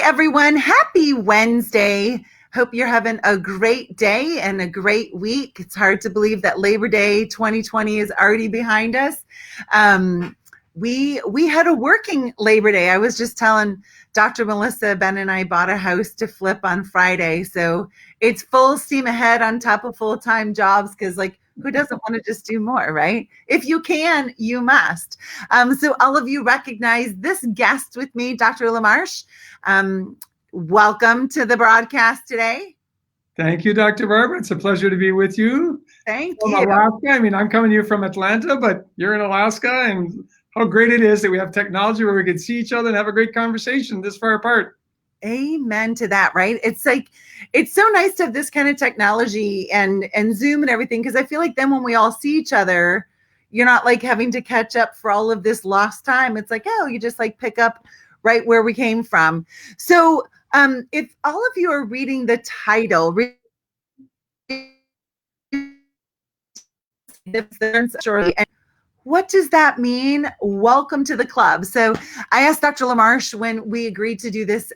everyone. Happy Wednesday. Hope you're having a great day and a great week. It's hard to believe that Labor Day 2020 is already behind us. We had a working Labor Day. I was just telling Dr. Melissa, Ben and I bought a house to flip on Friday. So it's full steam ahead on top of full-time jobs because who doesn't want to just do more, right? If you can, you must. So all of you recognize this guest with me, Dr. Lamarche. Welcome to the broadcast today. Thank you, Dr. Barbara. It's a pleasure to be with you. Thank From you. Alaska. I mean, I'm coming to you from Atlanta, but you're in Alaska, and how great it is that we have technology where we can see each other and have a great conversation this far apart. Amen to that, right? It's so nice to have this kind of technology and Zoom and everything, because I feel like then when we all see each other, you're not having to catch up for all of this lost time. It's you just pick up right where we came from. So if all of you are reading the title, what does that mean? Welcome to the club. So I asked Dr. Lamarche when we agreed to do this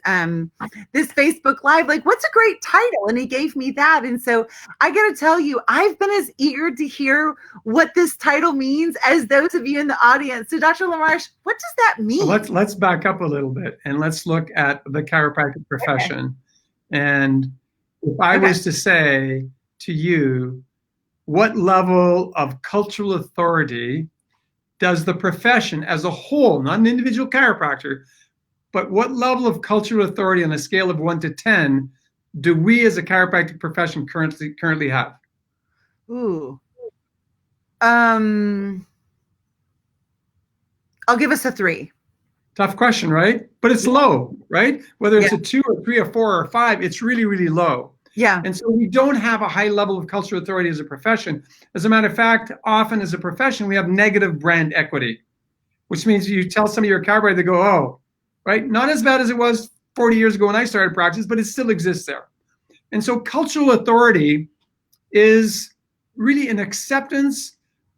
this Facebook Live, what's a great title? And he gave me that. And so I got to tell you, I've been as eager to hear what this title means as those of you in the audience. So Dr. Lamarche, what does that mean? So let's back up a little bit and let's look at the chiropractic profession. Okay. And if I was to say to you, what level of cultural authority does the profession as a whole, not an individual chiropractor, but what level of cultural authority on a scale of 1 to 10 do we as a chiropractic profession currently have? Ooh. I'll give us a 3. Tough question, right? But it's low, right? Whether it's a 2 or 3 or 4 or 5, it's really, really low. Yeah. And so we don't have a high level of cultural authority as a profession. As a matter of fact, often as a profession, we have negative brand equity, which means you tell somebody you're a chiropractor, they go, oh, right? Not as bad as it was 40 years ago when I started practice, but it still exists there. And so cultural authority is really an acceptance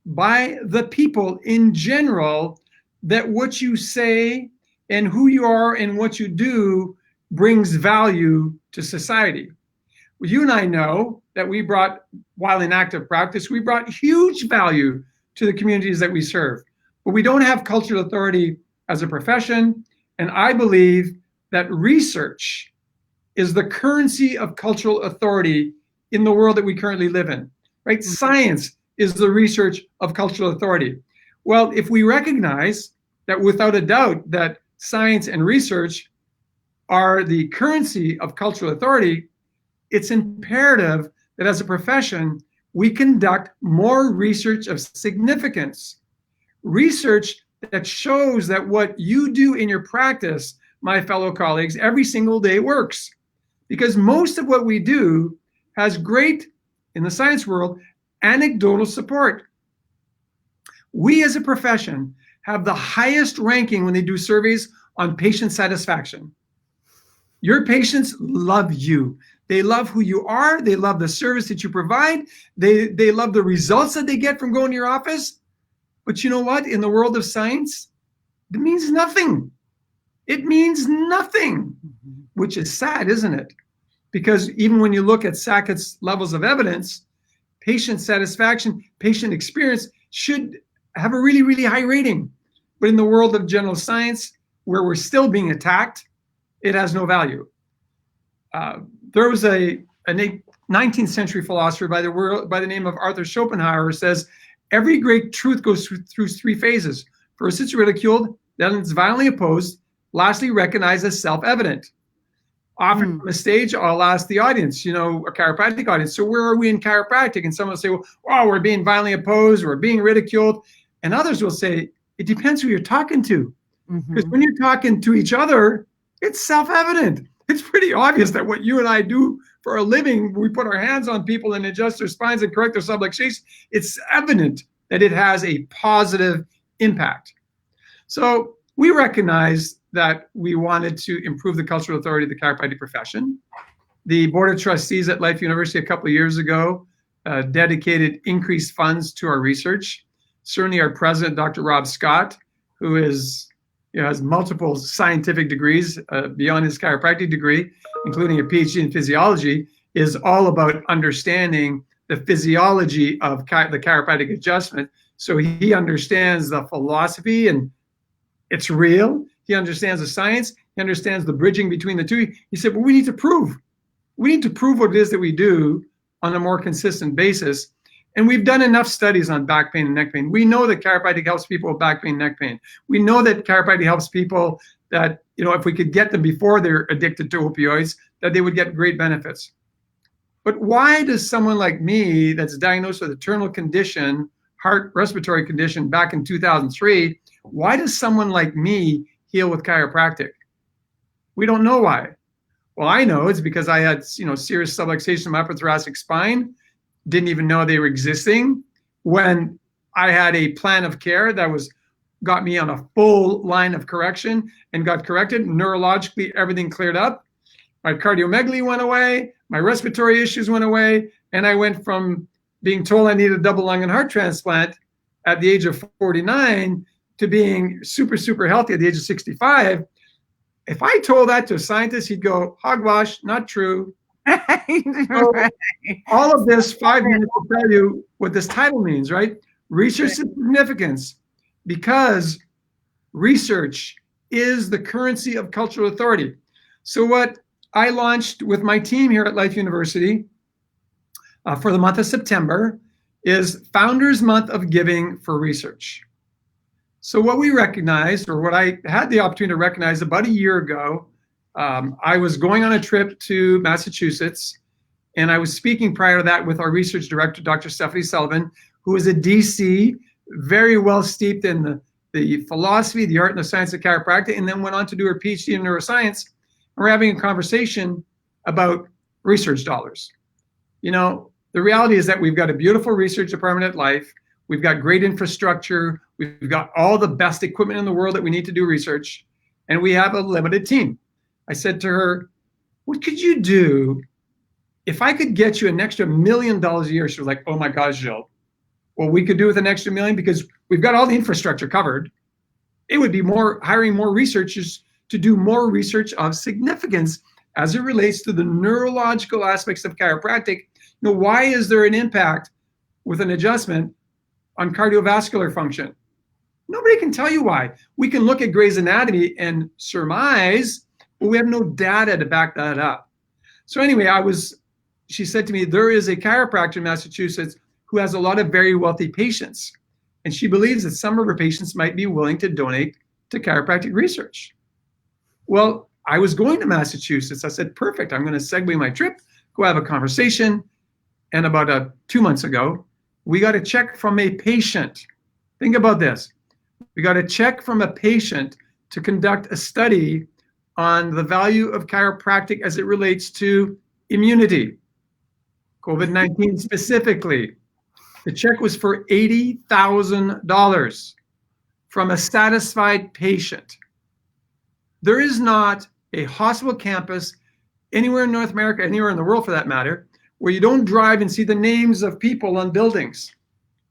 by the people in general that what you say and who you are and what you do brings value to society. You and I know that we brought, while in active practice, we brought huge value to the communities that we serve. But we don't have cultural authority as a profession. And I believe that research is the currency of cultural authority in the world that we currently live in, right? Mm-hmm. Science is the research of cultural authority. Well, if we recognize that without a doubt that science and research are the currency of cultural authority, it's imperative that as a profession, we conduct more research of significance. Research that shows that what you do in your practice, my fellow colleagues, every single day works. Because most of what we do has great, in the science world, anecdotal support. We as a profession have the highest ranking when they do surveys on patient satisfaction. Your patients love you. They love who you are. They love the service that you provide. They love the results that they get from going to your office. But you know what? In the world of science, it means nothing. It means nothing, which is sad, isn't it? Because even when you look at Sackett's levels of evidence, patient satisfaction, patient experience should have a really, really high rating. But in the world of general science, where we're still being attacked, it has no value. There was a 19th century philosopher by the name of Arthur Schopenhauer who says, every great truth goes through 3 phases. First, it's ridiculed, then it's violently opposed, lastly, recognized as self-evident. Often from a stage, I'll ask the audience, a chiropractic audience, so where are we in chiropractic? And someone will say, well, we're being violently opposed, we're being ridiculed. And others will say, it depends who you're talking to. Because when you're talking to each other, it's self-evident. It's pretty obvious that what you and I do for a living, we put our hands on people and adjust their spines and correct their subluxation. It's evident that it has a positive impact. So we recognize that we wanted to improve the cultural authority of the chiropractic profession. The Board of Trustees at Life University a couple of years ago dedicated increased funds to our research. Certainly our president, Dr. Rob Scott, who is has multiple scientific degrees beyond his chiropractic degree, including a PhD in physiology, is all about understanding the physiology of the chiropractic adjustment. So he understands the philosophy, and it's real. He understands the science. He understands the bridging between the two. He said, well, we need to prove what it is that we do on a more consistent basis. And we've done enough studies on back pain and neck pain. We know that chiropractic helps people with back pain, neck pain. We know that chiropractic helps people that, if we could get them before they're addicted to opioids, that they would get great benefits. But why does someone like me that's diagnosed with a terminal condition, heart respiratory condition back in 2003, why does someone like me heal with chiropractic? We don't know why. Well, I know it's because I had, serious subluxation of my upper thoracic spine, didn't even know they were existing. When I had a plan of care that got me on a full line of correction and got corrected, neurologically, everything cleared up. My cardiomegaly went away, my respiratory issues went away, and I went from being told I needed a double lung and heart transplant at the age of 49 to being super, super healthy at the age of 65. If I told that to a scientist, he'd go, hogwash, not true. So, all of this 5 minutes to tell you what this title means, right? Research is significance, because research is the currency of cultural authority. So what I launched with my team here at Life University for the month of September is Founders Month of Giving for Research. So what we recognized, or what I had the opportunity to recognize about a year ago, I was going on a trip to Massachusetts, and I was speaking prior to that with our research director, Dr. Stephanie Sullivan, who is a DC, very well steeped in the philosophy, the art, and the science of chiropractic, and then went on to do her PhD in neuroscience. And we're having a conversation about research dollars. The reality is that we've got a beautiful research department at Life. We've got great infrastructure. We've got all the best equipment in the world that we need to do research, and we have a limited team. I said to her, what could you do if I could get you an extra $1 million a year? She was like, oh my gosh, Gilles. Well, we could do with an extra $1 million because we've got all the infrastructure covered. It would be hiring more researchers to do more research of significance as it relates to the neurological aspects of chiropractic. Why is there an impact with an adjustment on cardiovascular function? Nobody can tell you why. We can look at Gray's Anatomy and surmise, but we have no data to back that up. So anyway, she said to me, there is a chiropractor in Massachusetts who has a lot of very wealthy patients. And she believes that some of her patients might be willing to donate to chiropractic research. Well, I was going to Massachusetts. I said, perfect. I'm going to segue my trip, go have a conversation. And about 2 months ago, we got a check from a patient. Think about this. We got a check from a patient to conduct a study on the value of chiropractic as it relates to immunity, COVID-19 specifically. The check was for $80,000 from a satisfied patient. There is not a hospital campus anywhere in North America, anywhere in the world for that matter, where you don't drive and see the names of people on buildings.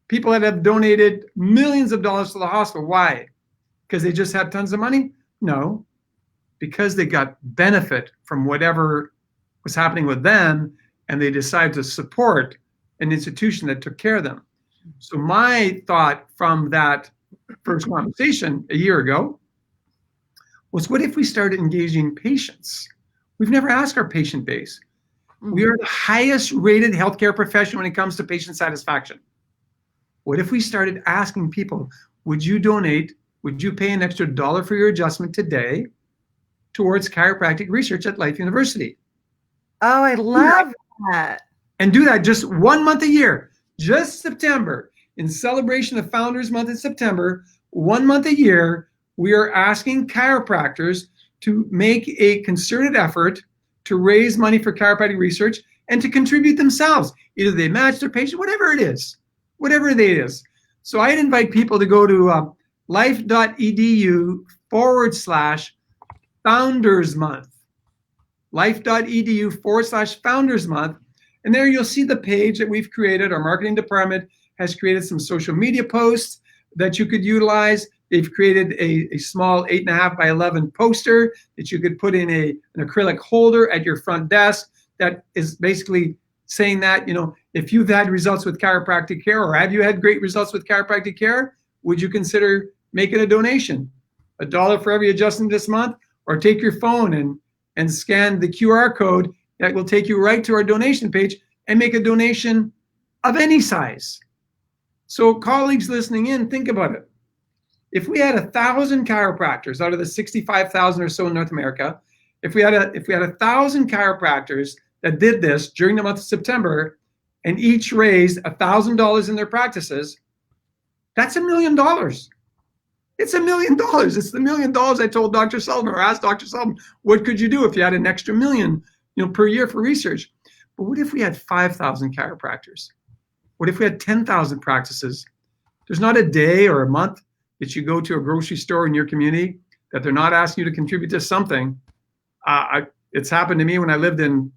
People that have donated millions of dollars to the hospital. Why? Because they just had tons of money? No, because they got benefit from whatever was happening with them, and they decided to support an institution that took care of them. So my thought from that first conversation a year ago was, what if we started engaging patients? We've never asked our patient base. We are the highest rated healthcare profession when it comes to patient satisfaction. What if we started asking people, would you donate, would you pay an extra $1 for your adjustment today towards chiropractic research at Life University? Oh, I love that. And do that just 1 month a year, just September. In celebration of Founders Month in September, 1 month a year, we are asking chiropractors to make a concerted effort to raise money for chiropractic research and to contribute themselves. Either they match their patient, whatever it is. So I'd invite people to go to life.edu/Founders Month. Life.edu/Founders Month. And there you'll see the page that we've created. Our marketing department has created some social media posts that you could utilize. They've created a small 8.5 by 11 poster that you could put in an acrylic holder at your front desk that is basically saying that, if you've had results with chiropractic care, or have you had great results with chiropractic care, would you consider making a donation? $1 for every adjustment this month, or take your phone and scan the QR code that will take you right to our donation page and make a donation of any size. So colleagues listening in, think about it. If we had 1,000 chiropractors out of the 65,000 or so in North America, if we had 1,000 chiropractors that did this during the month of September and each raised $1,000 in their practices, that's $1 million. It's $1 million. It's the $1 million I told Dr. Sullivan, or asked Dr. Sullivan, what could you do if you had an extra $1 million, per year for research? But what if we had 5,000 chiropractors? What if we had 10,000 practices? There's not a day or a month that you go to a grocery store in your community that they're not asking you to contribute to something. It's happened to me when I lived in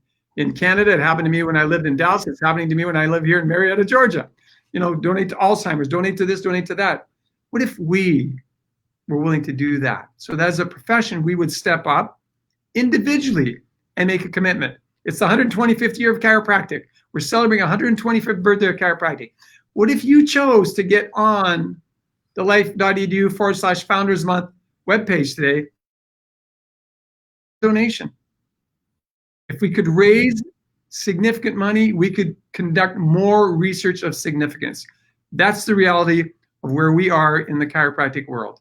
Canada. It happened to me when I lived in Dallas. It's happening to me when I live here in Marietta, Georgia. Donate to Alzheimer's, donate to this, donate to that. What if we were willing to do that? So that as a profession, we would step up individually and make a commitment. It's the 125th year of chiropractic. We're celebrating 125th birthday of chiropractic. What if you chose to get on the LifeEDU/Founders Month webpage today? Donation. If we could raise significant money, we could conduct more research of significance. That's the reality of where we are in the chiropractic world.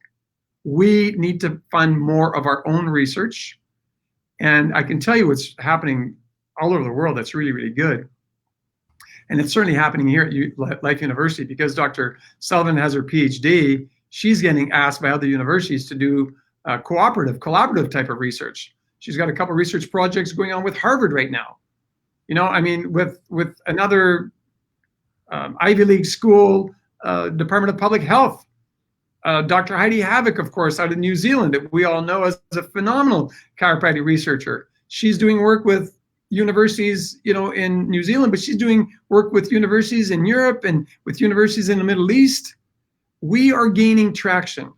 We need to fund more of our own research. And I can tell you what's happening all over the world that's really, really good. And it's certainly happening here at Life University, because Dr. Sullivan has her PhD. She's getting asked by other universities to do collaborative type of research. She's got a couple of research projects going on with Harvard right now. With another Ivy League school, Department of Public Health. Dr. Heidi Havoc, of course, out of New Zealand, that we all know as a phenomenal chiropractic researcher. She's doing work with universities, in New Zealand, but she's doing work with universities in Europe and with universities in the Middle East. We are gaining traction.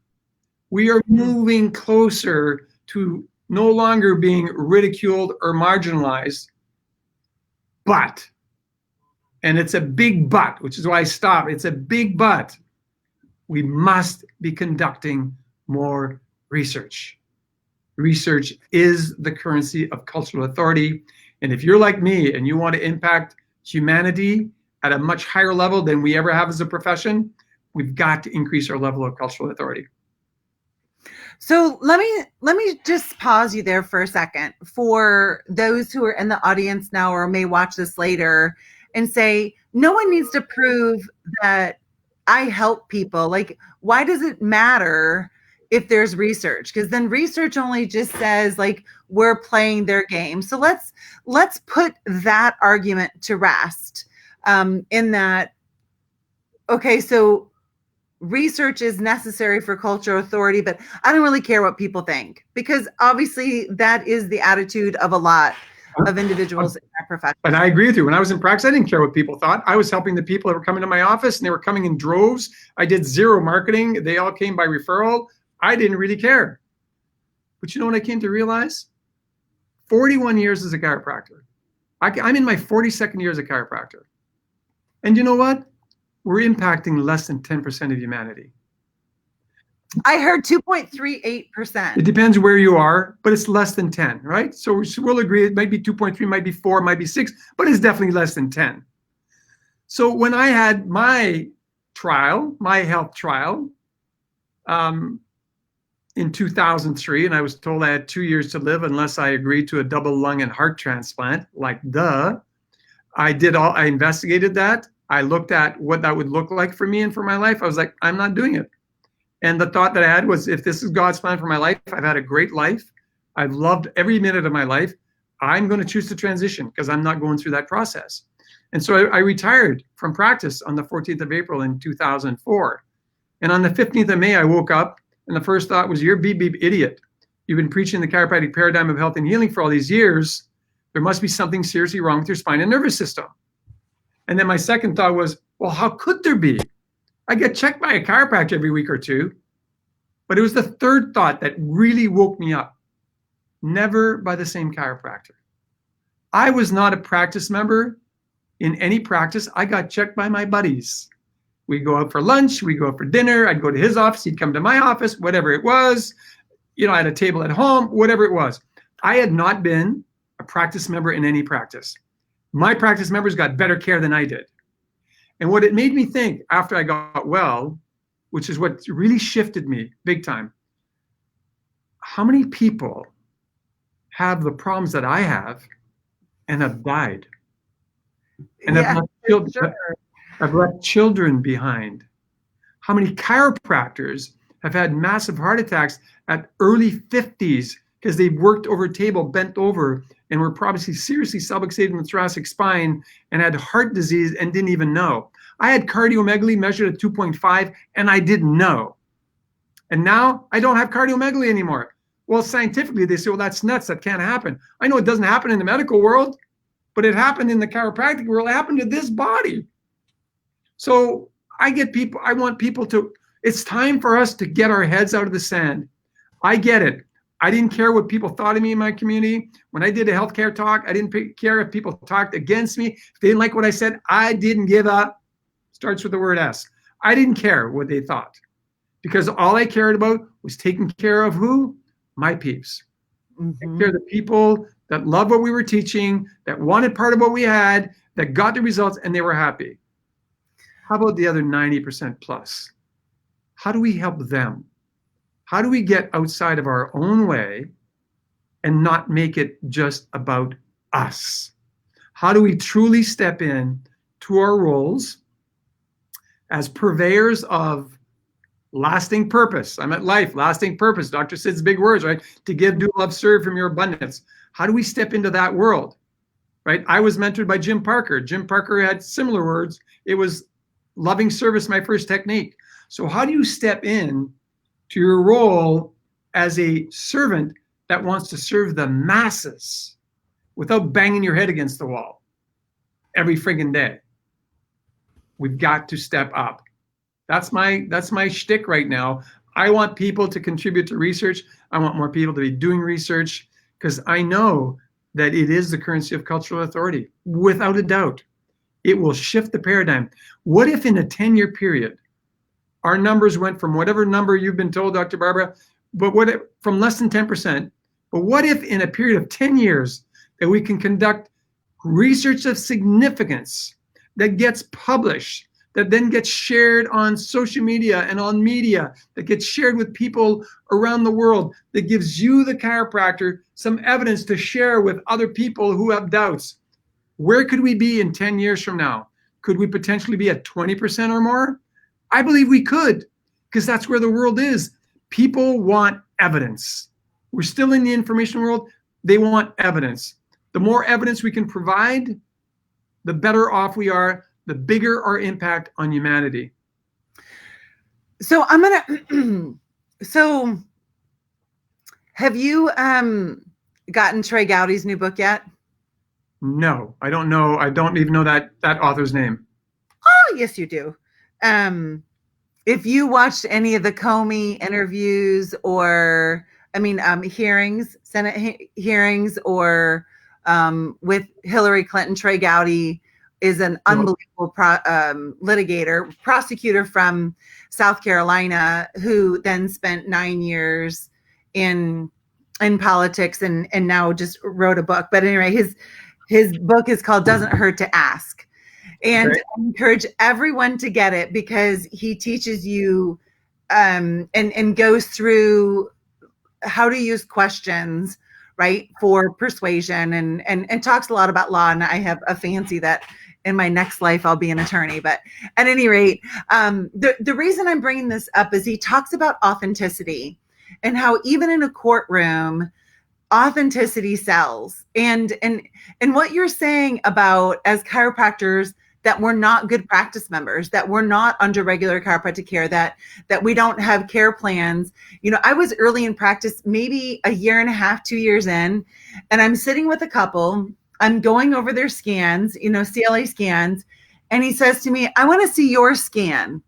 We are moving closer to no longer being ridiculed or marginalized. But, and it's a big but, which is why I stopped. It's a big but. We must be conducting more research. Research is the currency of cultural authority. And if you're like me and you want to impact humanity at a much higher level than we ever have as a profession, we've got to increase our level of cultural authority. So let me just pause you there for a second for those who are in the audience now or may watch this later and say, no one needs to prove that I help people. Like, why does it matter if there's research? Because then research only just says like we're playing their game. So let's put that argument to rest in that, okay, so research is necessary for cultural authority, but I don't really care what people think, because obviously that is the attitude of a lot of individuals in our profession. And I agree with you. When I was in practice, I didn't care what people thought. I was helping the people that were coming to my office, and they were coming in droves. I did zero marketing. They all came by referral. I didn't really care. But you know what I came to realize? 41 years as a chiropractor. I'm in my 42nd year as a chiropractor. And you know what? We're impacting less than 10% of humanity. I heard 2.38%. It depends where you are, but it's less than 10, right? So we'll agree it might be 2.3, might be 4, might be 6, but it's definitely less than 10. So when I had my health trial, in 2003, and I was told I had 2 years to live unless I agreed to a double lung and heart transplant, I investigated that. I looked at what that would look like for me and for my life. I was like, I'm not doing it. And the thought that I had was, if this is God's plan for my life, I've had a great life. I've loved every minute of my life. I'm going to choose to transition because I'm not going through that process. And so I retired from practice on the 14th of April in 2004. And on the 15th of May, I woke up and the first thought was, you're beep, beep, idiot. You've been preaching the chiropractic paradigm of health and healing for all these years. There must be something seriously wrong with your spine and nervous system. And then my second thought was, well, how could there be? I get checked by a chiropractor every week or two. But it was the third thought that really woke me up. Never by the same chiropractor. I was not a practice member in any practice. I got checked by my buddies. We go out for lunch, we go out for dinner. I'd go to his office, he'd come to my office, whatever it was. I had a table at home, whatever it was. I had not been a practice member in any practice. My practice members got better care than I did. And what it made me think after I got well, which is what really shifted me big time, how many people have the problems that I have and have died? And Yeah, have left children behind. How many chiropractors have had massive heart attacks at early 50s because they've worked over a table, bent over, and were probably seriously subluxated in the thoracic spine and had heart disease and didn't even know. I had cardiomegaly measured at 2.5 and I didn't know. And now I don't have cardiomegaly anymore. Well, scientifically, they say, well, that's nuts. That can't happen. I know it doesn't happen in the medical world, but it happened in the chiropractic world. It happened to this body. So I want people to, it's time for us to get our heads out of the sand. I get it. I didn't care what people thought of me in my community. When I did a healthcare talk, I didn't care if people talked against me. If they didn't like what I said, I didn't give up. Starts with the word S. I didn't care what they thought because all I cared about was taking care of who? My peeps. Take care of the people that loved what we were teaching, that wanted part of what we had, that got the results, and they were happy. How about the other 90% plus? How do we help them? How do we get outside of our own way and not make it just about us? How do we truly step in to our roles as purveyors of lasting purpose? I'm at life, lasting purpose. Dr. Sid's big words, right? To give, do, love, serve from your abundance. How do we step into that world, right? I was mentored by Jim Parker. Jim Parker had similar words. It was loving service, my first technique. So how do you step in to your role as a servant that wants to serve the masses without banging your head against the wall every friggin' day? We've got to step up. That's my shtick right now. I want people to contribute to research. I want more people to be doing research because I know that it is the currency of cultural authority, without a doubt. It will shift the paradigm. What if in a 10-year period, our numbers went from whatever number you've been told, Dr. Barbara, but what if, from less than 10%, but what if in a period of 10 years that we can conduct research of significance that gets published, that then gets shared on social media and on media, that gets shared with people around the world, that gives you, the chiropractor, some evidence to share with other people who have doubts? Where could we be in 10 years from now? Could we potentially be at 20% or more? I believe we could, because that's where the world is. People want evidence. We're still in the information world. They want evidence. The more evidence we can provide, the better off we are, the bigger our impact on humanity. So so have you gotten Trey Gowdy's new book yet? No, I don't know. I don't even know that author's name. Oh, yes, you do. If you watched any of the Comey interviews or, hearings, Senate hearings, or with Hillary Clinton, Trey Gowdy is an unbelievable prosecutor from South Carolina who then spent 9 years in politics and now just wrote a book. But anyway, his book is called Doesn't Hurt to Ask. And I encourage everyone to get it because he teaches you and goes through how to use questions, right, for persuasion and talks a lot about law. And I have a fancy that in my next life I'll be an attorney. But at any rate, the reason I'm bringing this up is he talks about authenticity and how even in a courtroom, authenticity sells. And what you're saying about as chiropractors that we're not good practice members, that we're not under regular chiropractic care, that we don't have care plans. I was early in practice, maybe a year and a half, 2 years in, and I'm sitting with a couple. I'm going over their scans, CLA scans. And he says to me, I want to see your scan.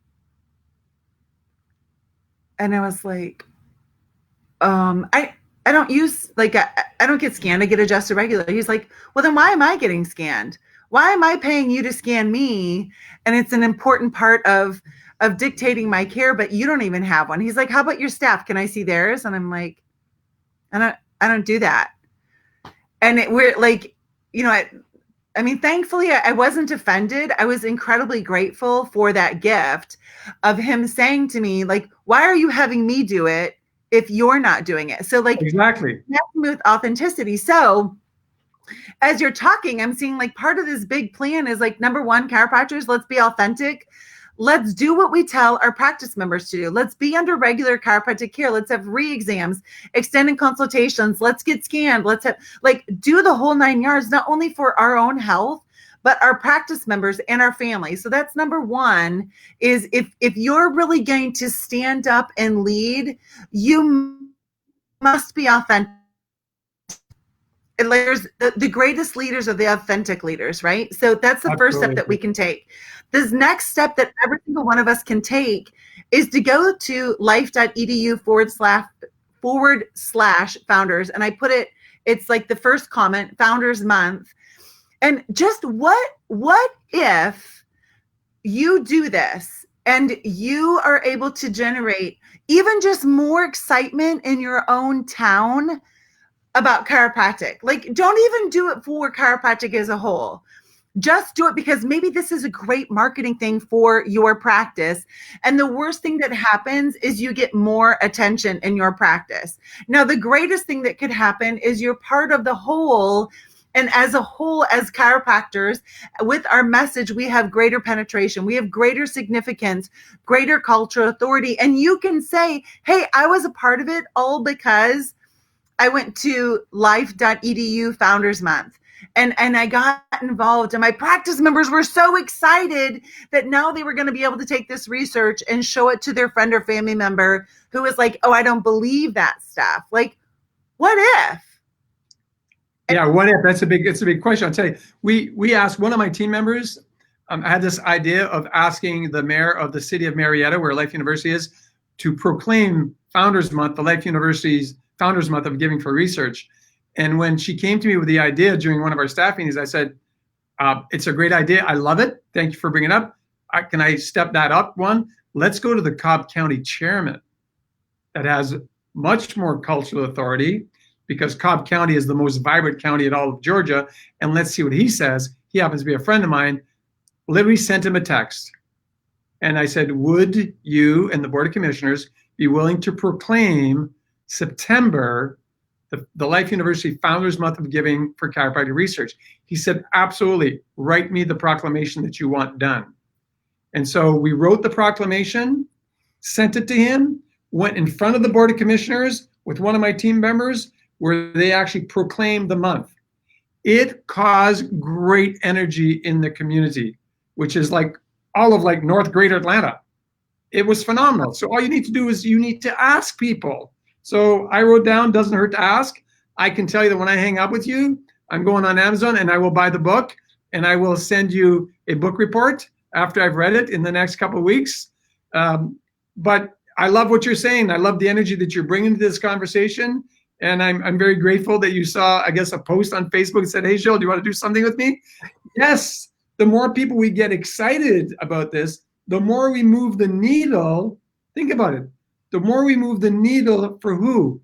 And I was like, I don't use, like, I don't get scanned. I get adjusted regularly. He's like, well, then why am I getting scanned? Why am I paying you to scan me? And it's an important part of dictating my care, but you don't even have one. He's like, how about your staff? Can I see theirs? And I'm like, I don't do that. And we're like, you know, I mean, thankfully, I wasn't offended. I was incredibly grateful for that gift of him saying to me, like, why are you having me do it if you're not doing it? So, like, Exactly. with authenticity. So, as you're talking, I'm seeing like part of this big plan is like, number one, chiropractors, let's be authentic. Let's do what we tell our practice members to do. Let's be under regular chiropractic care. Let's have re-exams, extended consultations. Let's get scanned. Let's have, like, do the whole 9 yards, not only for our own health, but our practice members and our families. So that's number one, is if you're really going to stand up and lead, you must be authentic. And there's the greatest leaders are the authentic leaders, right? So that's the first step that we can take. This next step that every single one of us can take is to go to life.edu // founders. And I put it, it's like the first comment, Founders Month. And just what if you do this and you are able to generate even just more excitement in your own town about chiropractic? Like, don't even do it for chiropractic as a whole. Just do it because maybe this is a great marketing thing for your practice. And the worst thing that happens is you get more attention in your practice. Now, the greatest thing that could happen is you're part of the whole. And as a whole, as chiropractors, with our message, we have greater penetration, we have greater significance, greater cultural authority. And you can say, hey, I was a part of it all because I went to life.edu Founders Month and I got involved, and my practice members were so excited that now they were going to be able to take this research and show it to their friend or family member who was like, oh, I don't believe that stuff. Like, what if? Yeah, what if? It's a big question. I'll tell you, we asked one of my team members, I had this idea of asking the mayor of the city of Marietta, where Life University is, to proclaim Founders Month, the Life University's Founders Month of Giving for Research. And when she came to me with the idea during one of our staff meetings, I said, it's a great idea. I love it. Thank you for bringing it up. Can I step that up one? Let's go to the Cobb County chairman that has much more cultural authority, because Cobb County is the most vibrant county in all of Georgia. And let's see what he says. He happens to be a friend of mine. Literally sent him a text. And I said, would you and the Board of Commissioners be willing to proclaim September the Life University Founders Month of Giving for Chiropractic Research? He said, absolutely. Write me the proclamation that you want done. And so we wrote the proclamation, sent it to him, went in front of the Board of Commissioners with one of my team members, where they actually proclaimed the month. It caused great energy in the community, which is like all of like North Greater Atlanta. It was phenomenal. So all you need to do is you need to ask people. So I wrote down, doesn't hurt to ask. I can tell you that when I hang up with you, I'm going on Amazon and I will buy the book, and I will send you a book report after I've read it in the next couple of weeks. But I love what you're saying. I love the energy that you're bringing to this conversation. And I'm very grateful that you saw, I guess, a post on Facebook that said, hey, Gilles, do you want to do something with me? Yes. The more people we get excited about this, the more we move the needle. Think about it. The more we move the needle for who?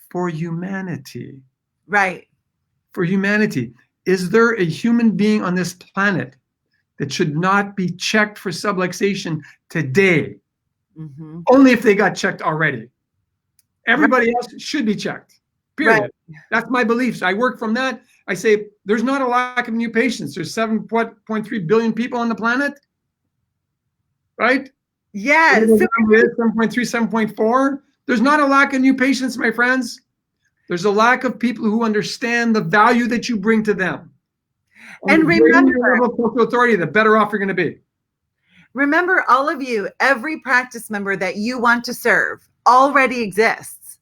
For humanity. Right. For humanity. Is there a human being on this planet that should not be checked for subluxation today? Mm-hmm. Only if they got checked already. Everybody else should be checked, period. Right. That's my beliefs. I work from that. I say there's not a lack of new patients. There's 7.3 billion people on the planet, right? Yes. 7.3, 7.4. There's not a lack of new patients, my friends. There's a lack of people who understand the value that you bring to them. And remember, cultural authority, the better off you're going to be. Remember, all of you, every practice member that you want to serve already exists.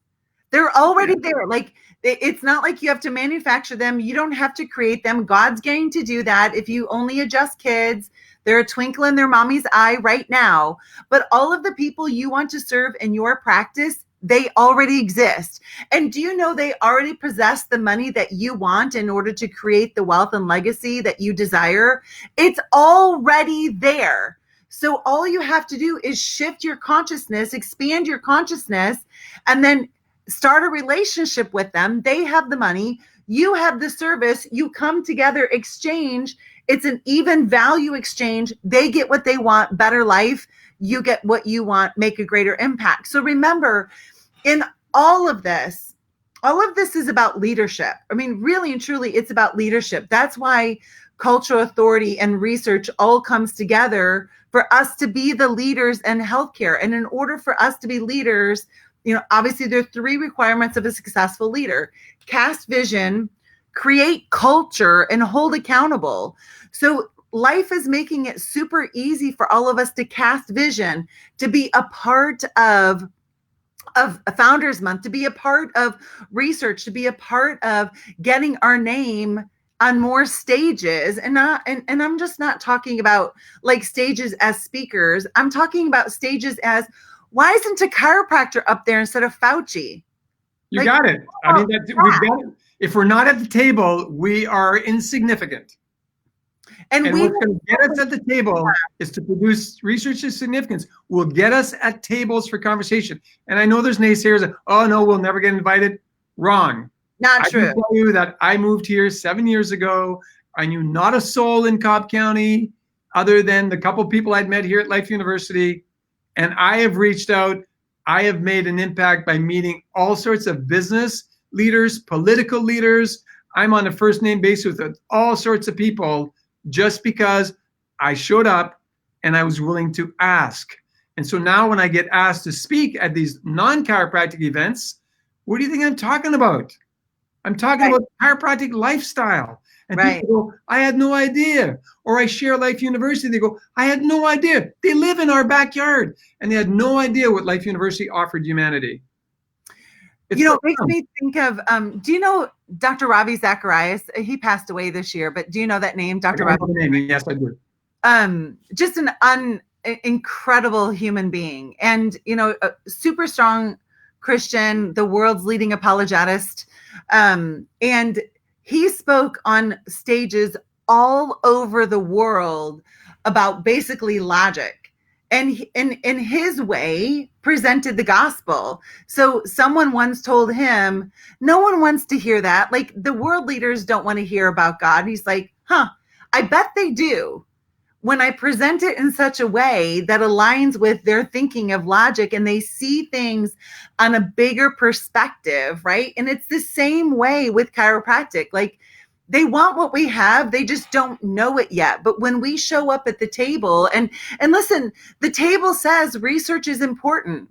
They're already there. Like, It's not like you have to manufacture them. You don't have to create them. God's going to do that. If you only adjust kids, they're a twinkle in their mommy's eye right now. But all of the people you want to serve in your practice, they already exist. And do you know they already possess the money that you want in order to create the wealth and legacy that you desire? It's already there. So all you have to do is shift your consciousness, expand your consciousness, and then start a relationship with them. They have the money, you have the service, you come together, exchange. It's an even value exchange. They get what they want, better life. You get what you want, make a greater impact. So remember, in all of this is about leadership. I mean, really and truly, it's about leadership. That's why cultural authority and research all comes together for us to be the leaders in healthcare. And in order for us to be leaders, obviously there are 3 requirements of a successful leader: cast vision, create culture, and hold accountable. So life is making it super easy for all of us to cast vision, to be a part of a Founders Month, to be a part of research, to be a part of getting our name on more stages. And I'm just not talking about like stages as speakers. I'm talking about stages as, why isn't a chiropractor up there instead of Fauci? You got it. I mean, we've got it. If we're not at the table, we are insignificant. And what's going to get us at the table is to produce research of significance. Will get us at tables for conversation. And I know there's naysayers that, oh no, we'll never get invited. Wrong. Not true. I can tell you that I moved here 7 years ago. I knew not a soul in Cobb County other than the couple people I'd met here at Life University. And I have reached out. I have made an impact by meeting all sorts of business leaders, political leaders. I'm on a first name basis with all sorts of people just because I showed up and I was willing to ask. And so now when I get asked to speak at these non-chiropractic events, what do you think I'm talking about? I'm talking about chiropractic lifestyle. And people go, I had no idea. Or I share Life University. They go, I had no idea. They live in our backyard. And they had no idea what Life University offered humanity. It makes me think of, do you know Dr. Ravi Zacharias? He passed away this year, but do you know that name, Dr. Ravi? Yes, I do. Just an incredible human being, and, a super strong Christian, the world's leading apologetist. And he spoke on stages all over the world about basically logic. And in his way, presented the gospel. So someone once told him, no one wants to hear that. Like, the world leaders don't want to hear about God. And he's like, I bet they do. When I present it in such a way that aligns with their thinking of logic and they see things on a bigger perspective, right? And it's the same way with chiropractic. Like, they want what we have. They just don't know it yet. But when we show up at the table and listen, the table says research is important.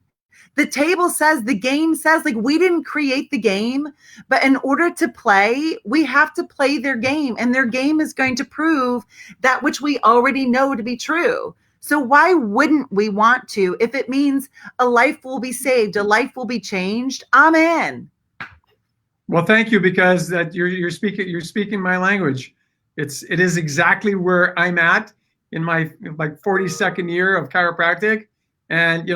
The table says, the game says, like, we didn't create the game, but in order to play, we have to play their game, and their game is going to prove that which we already know to be true. So why wouldn't we want to? If it means a life will be saved, a life will be changed, I'm in. Well, thank you, because that you're speaking my language. It is exactly where I'm at in my 42nd year of chiropractic, and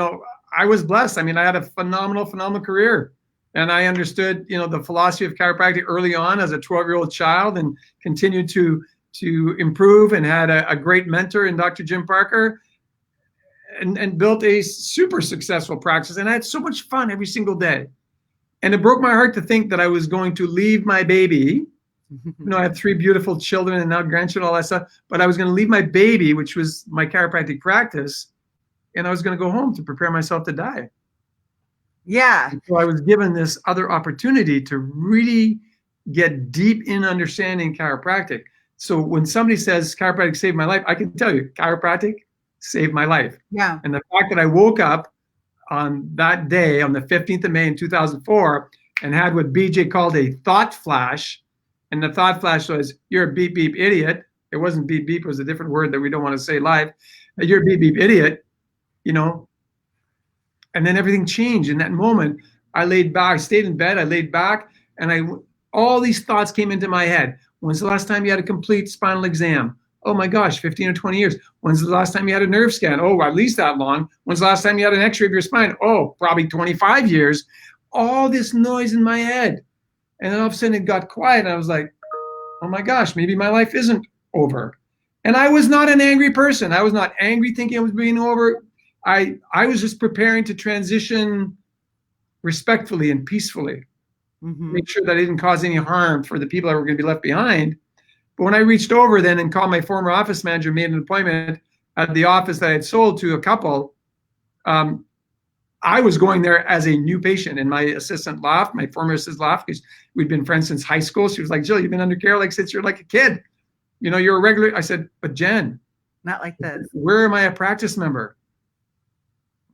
I was blessed. I mean, I had a phenomenal career, and I understood the philosophy of chiropractic early on as a 12-year-old child, and continued to improve, and had a great mentor in Dr. Jim Parker, and built a super successful practice, and I had so much fun every single day. And it broke my heart to think that I was going to leave my baby. I had 3 beautiful children and now grandchildren, all that stuff. But I was going to leave my baby, which was my chiropractic practice, and I was going to go home to prepare myself to die. Yeah. And so I was given this other opportunity to really get deep in understanding chiropractic. So when somebody says chiropractic saved my life, I can tell you chiropractic saved my life. Yeah. And the fact that I woke up on that day, on the 15th of May in 2004, and had what BJ called a thought flash. And the thought flash was, you're a beep, beep idiot. It wasn't beep, beep. It was a different word that we don't want to say live. You're a beep, beep idiot, And then everything changed in that moment. I laid back, I stayed in bed, I laid back, And all these thoughts came into my head. When's the last time you had a complete spinal exam? Oh my gosh, 15 or 20 years. When's the last time you had a nerve scan? Oh, at least that long. When's the last time you had an x-ray of your spine? Oh, probably 25 years. All this noise in my head. And then all of a sudden it got quiet. And I was like, oh my gosh, maybe my life isn't over. And I was not an angry person. I was not angry thinking it was being over. I was just preparing to transition respectfully and peacefully. Make sure that I didn't cause any harm for the people that were going to be left behind. But when I reached over then and called my former office manager, made an appointment at the office that I had sold to a couple, I was going there as a new patient. And my assistant laughed, my former assistant laughed, because we'd been friends since high school. She was like, Jill, you've been under care like since you're like a kid. You know, you're a regular. I said, but Jen. Not like this. Where am I a practice member?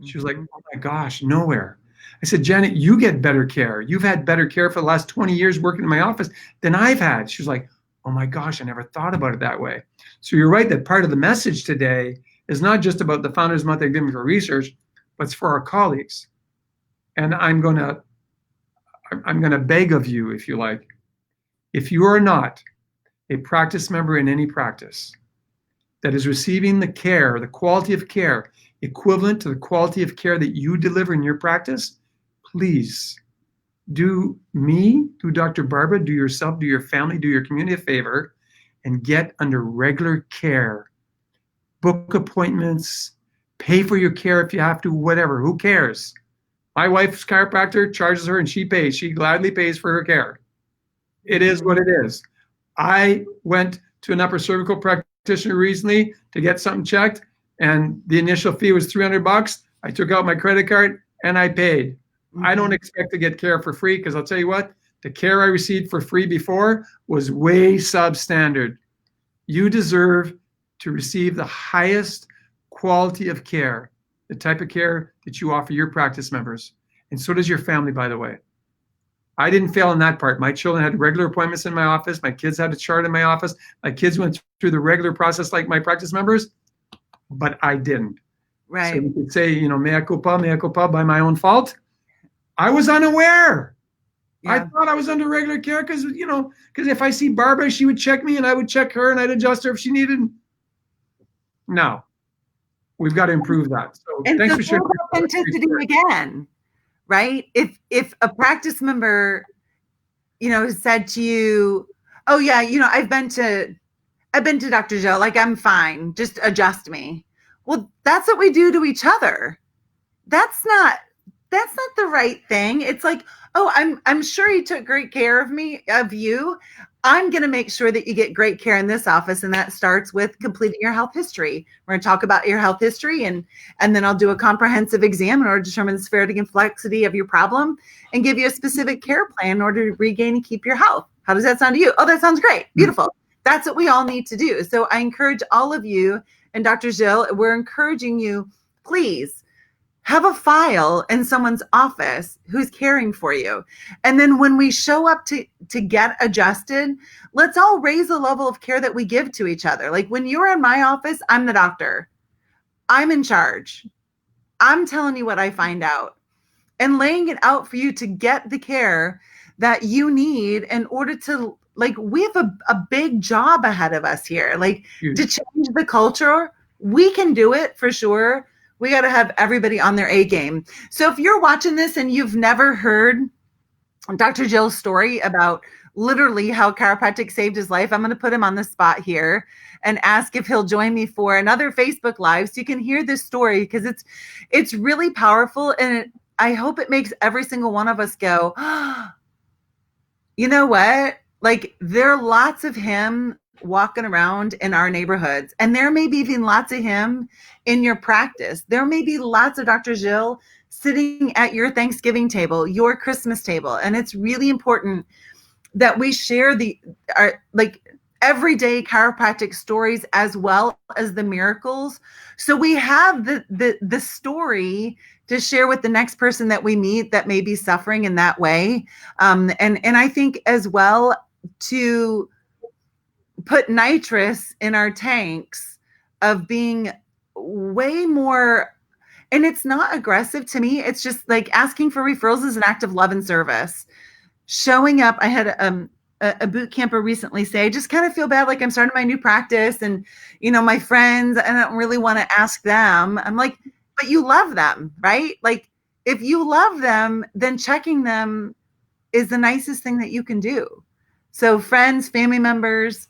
She was like, oh my gosh, nowhere. I said, Janet, you get better care. You've had better care for the last 20 years working in my office than I've had. She was like, oh my gosh, I never thought about it that way. So you're right that part of the message today is not just about the Founders Month Academy for Research, but it's for our colleagues. And I'm gonna beg of you, if you like, if you are not a practice member in any practice that is receiving the care, the quality of care equivalent to the quality of care that you deliver in your practice, please do me, do Dr. Barbara, do yourself, do your family, do your community a favor and get under regular care. Book appointments, pay for your care if you have to, whatever, who cares? My wife's chiropractor charges her and she pays. She gladly pays for her care. It is what it is. I went to an upper cervical practitioner recently to get something checked, and the initial fee was $300. I took out my credit card and I paid. I don't expect to get care for free, because I'll tell you what, the care I received for free before was way substandard. You deserve to receive the highest quality of care, the type of care that you offer your practice members. And so does your family, by the way. I didn't fail in that part. My children had regular appointments in my office. My kids had a chart in my office. My kids went through the regular process like my practice members, but I didn't. Right. So you could say, you know, mea culpa, by my own fault. I was unaware. Yeah. I thought I was under regular care because if I see Barbara, she would check me and I would check her and I'd adjust her if she needed. No, we've got to improve that. So and thanks so for sharing. Authenticity again, right? If a practice member, said to you, oh yeah, I've been to Dr. Gilles, like I'm fine, just adjust me. Well, that's what we do to each other. That's not the right thing. It's like, oh, I'm sure he took great care of you. I'm going to make sure that you get great care in this office. And that starts with completing your health history. We're going to talk about your health history and then I'll do a comprehensive exam in order to determine the severity and complexity of your problem and give you a specific care plan in order to regain and keep your health. How does that sound to you? Oh, that sounds great. Beautiful. That's what we all need to do. So I encourage all of you, and Dr. Gilles, we're encouraging you, please have a file in someone's office who's caring for you. And then when we show up to get adjusted, let's all raise the level of care that we give to each other. Like when you're in my office, I'm the doctor. I'm in charge. I'm telling you what I find out and laying it out for you to get the care that you need in order to, like, we have a big job ahead of us here, like to change the culture. We can do it for sure. We got to have everybody on their A game. So if you're watching this and you've never heard Dr. Gilles' story about literally how chiropractic saved his life, I'm going to put him on the spot here and ask if he'll join me for another Facebook Live so you can hear this story, because it's really powerful. And I hope it makes every single one of us go, oh, you know what? Like there are lots of him walking around in our neighborhoods, and there may be even lots of him in your practice. There may be lots of Dr. Gilles sitting at your Thanksgiving table, your Christmas table. And it's really important that we share our everyday chiropractic stories as well as the miracles. So we have the story to share with the next person that we meet that may be suffering in that way. And I think as well to put nitrous in our tanks of being way more, and it's not aggressive to me. It's just like asking for referrals is an act of love and service. showing up. I had a boot camper recently say, I just kind of feel bad, like I'm starting my new practice, and my friends, I don't really want to ask them. I'm like, but you love them, right? Like, if you love them, then checking them is the nicest thing that you can do. So friends, family members,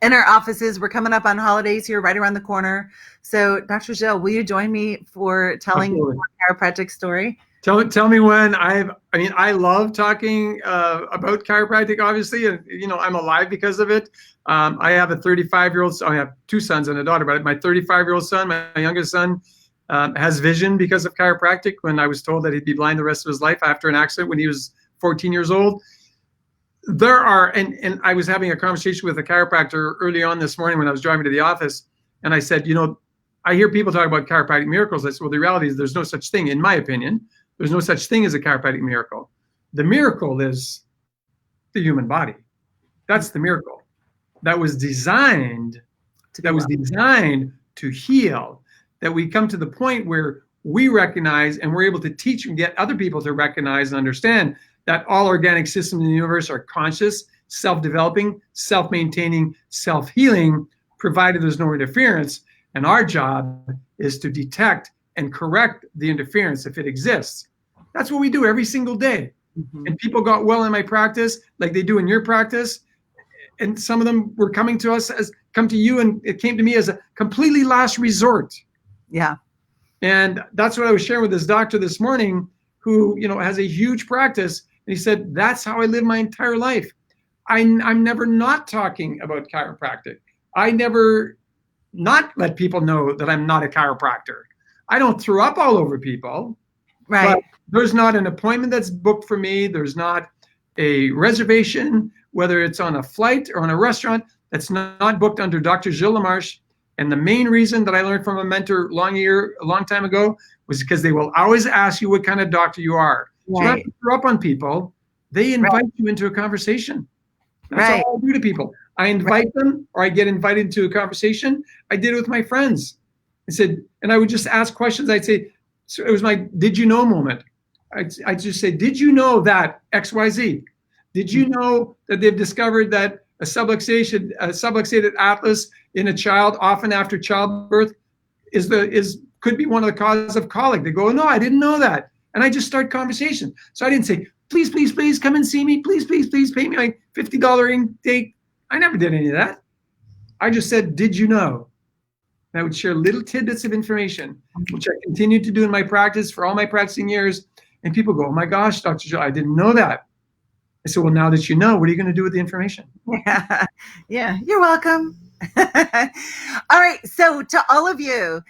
in our offices, we're coming up on holidays here right around the corner. So Dr. Gilles, will you join me for telling your chiropractic story? Tell me when. I love talking about chiropractic, obviously, and I'm alive because of it. I have a 35-year-old. I have two sons and a daughter, but my 35-year-old son, my youngest son, has vision because of chiropractic. When I was told that he'd be blind the rest of his life after an accident when he was 14 years old. There are, and I was having a conversation with a chiropractor early on this morning when I was driving to the office, and I said, I hear people talk about chiropractic miracles. I said, well, the reality is there's no such thing, in my opinion. There's no such thing as a chiropractic miracle. The miracle is the human body. That's the miracle. That was designed to heal. That we come to the point where we recognize and we're able to teach and get other people to recognize and understand that all organic systems in the universe are conscious, self-developing, self-maintaining, self-healing, provided there's no interference. And our job is to detect and correct the interference if it exists. That's what we do every single day. Mm-hmm. And people got well in my practice, like they do in your practice. And some of them were coming to us come to you, and it came to me as a completely last resort. Yeah. And that's what I was sharing with this doctor this morning, who, has a huge practice. And he said, that's how I live my entire life. I'm never not talking about chiropractic. I never not let people know that I'm not a chiropractor. I don't throw up all over people. Right. But there's not an appointment that's booked for me. There's not a reservation, whether it's on a flight or on a restaurant, that's not booked under Dr. Gilles Lamarche. And the main reason that I learned from a mentor a long time ago was because they will always ask you what kind of doctor you are. Right. So you don't have to throw up on people. They invite you into a conversation. That's all I do to people. I invite them, or I get invited into a conversation. I did it with my friends. And I would just ask questions. I'd say, so it was my did you know moment. I'd just say, did you know that XYZ? Did you know that they've discovered that a subluxated atlas in a child, often after childbirth, could be one of the causes of colic? They go, no, I didn't know that. And I just start conversation. So I didn't say, please, please, please come and see me. Please, please, please pay me like $50 intake. I never did any of that. I just said, did you know? And I would share little tidbits of information, which I continued to do in my practice for all my practicing years. And people go, oh my gosh, Dr. Gilles, I didn't know that. I said, well, now that you know, what are you going to do with the information? Yeah, you're welcome. All right. So to all of you,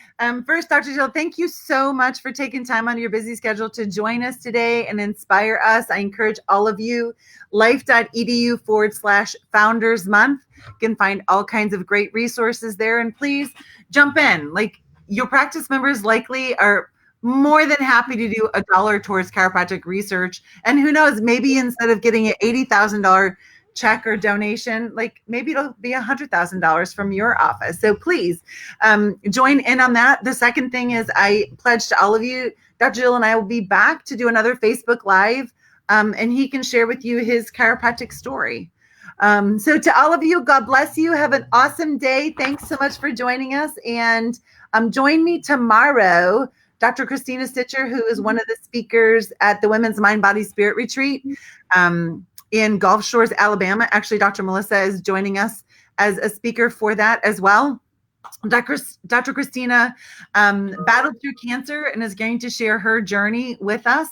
first, Dr. Gilles, thank you so much for taking time on your busy schedule to join us today and inspire us. I encourage all of you, life.edu/Founders Month. You can find all kinds of great resources there. And please jump in. Like, your practice members likely are more than happy to do $1 towards chiropractic research. And who knows, maybe instead of getting an $80,000 check or donation, like maybe it'll be $100,000 from your office. So please join in on that. The second thing is, I pledge to all of you, Dr. Gilles and I will be back to do another Facebook Live, and he can share with you his chiropractic story. So to all of you, God bless you. Have an awesome day. Thanks so much for joining us. And join me tomorrow, Dr. Christina Stitcher, who is one of the speakers at the Women's Mind, Body, Spirit Retreat in Gulf Shores, Alabama. Actually, Dr. Melissa is joining us as a speaker for that as well. Dr. Christina battled through cancer and is going to share her journey with us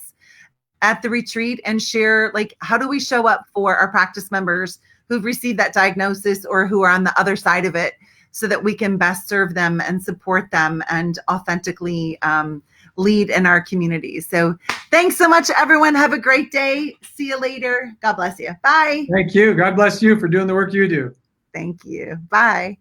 at the retreat and share, like, how do we show up for our practice members who've received that diagnosis or who are on the other side of it, so that we can best serve them and support them and authentically lead in our communities. So thanks so much, everyone. Have a great day. See you later. God bless you. Bye. Thank you. God bless you for doing the work you do. Thank you. Bye.